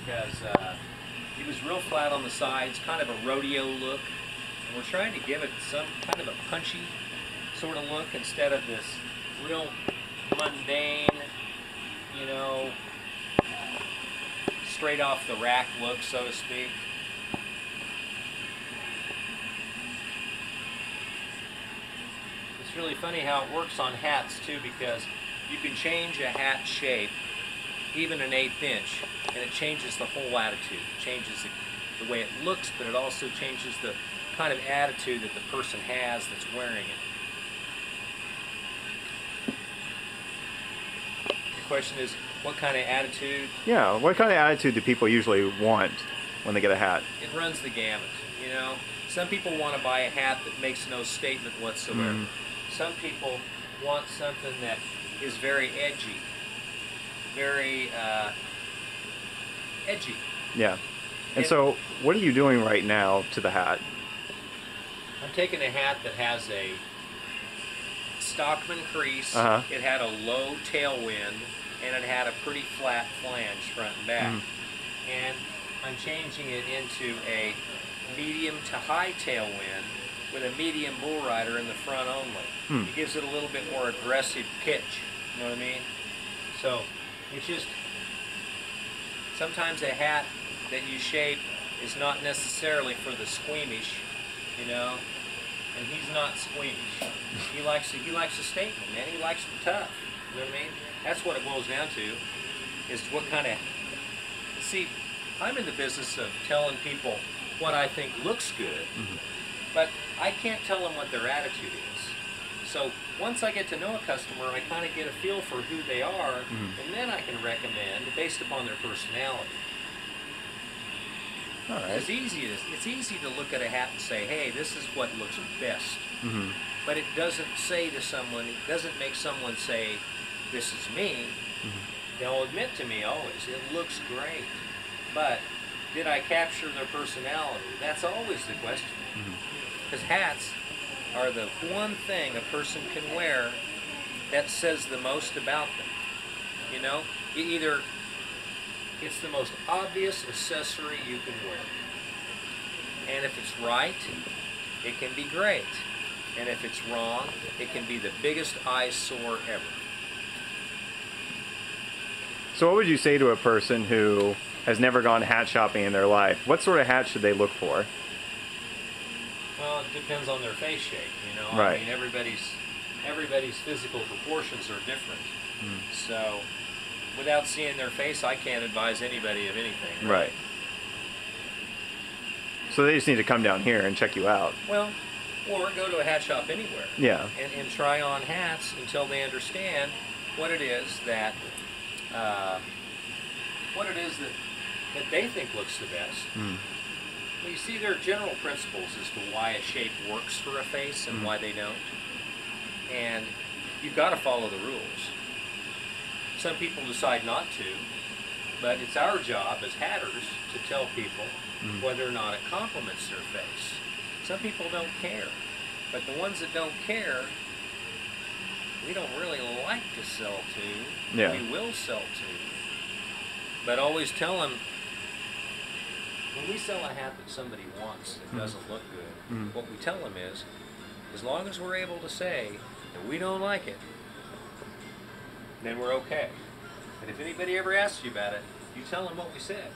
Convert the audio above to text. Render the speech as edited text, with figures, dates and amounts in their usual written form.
because it was real flat on the sides, kind of a rodeo look. And we're trying to give it some kind of a punchy sort of look instead of this real mundane, you know, straight off the rack look, so to speak. It's really funny how it works on hats too, because you can change a hat shape even an 1/8 inch and it changes the whole attitude. It changes the way it looks, but it also changes the kind of attitude that the person has that's wearing it. The question is, what kind of attitude? Yeah, what kind of attitude do people usually want when they get a hat? It runs the gamut, you know. Some people want to buy a hat that makes no statement whatsoever. Mm. Some people want something that is very edgy. Very edgy. Yeah. And so, what are you doing right now to the hat? I'm taking a hat that has a Stockman crease, it had a low tailwind, and it had a pretty flat flange front and back. And I'm changing it into a medium to high tailwind with a medium bull rider in the front only. It gives it a little bit more aggressive pitch, you know what I mean? So it's just, sometimes a hat that you shape is not necessarily for the squeamish, you know, and he's not squeamish. He likes a statement, man. He likes the tough, you know what I mean? That's what it boils down to, is what kind of, see, I'm in the business of telling people what I think looks good, but I can't tell them what their attitude is. So once I get to know a customer, I kind of get a feel for who they are, and then I can recommend based upon their personality. All right. It's easy to look at a hat and say, hey, this is what looks best. But it doesn't say to someone, it doesn't make someone say, this is me. They'll admit to me always, it looks great. But did I capture their personality? That's always the question. Because hats are the one thing a person can wear that says the most about them. You know, either it's the most obvious accessory you can wear. And if it's right, it can be great. And if it's wrong, it can be the biggest eyesore ever. So what would you say to a person who has never gone hat shopping in their life? What sort of hat should they look for? Well, it depends on their face shape, you know. Right. I mean, everybody's physical proportions are different. So, without seeing their face, I can't advise anybody of anything. Right. So they just need to come down here and check you out. Well, or go to a hat shop anywhere. Yeah. And try on hats until they understand what it is that that they think looks the best. Well, you see, there are general principles as to why a shape works for a face and why they don't. And you've got to follow the rules. Some people decide not to, but it's our job as hatters to tell people whether or not it complements their face. Some people don't care, but the ones that don't care, we don't really like to sell to. Yeah. We will sell to. But always tell them, when we sell a hat that somebody wants that doesn't look good, what we tell them is, as long as we're able to say that we don't like it, then we're okay. And if anybody ever asks you about it, you tell them what we said.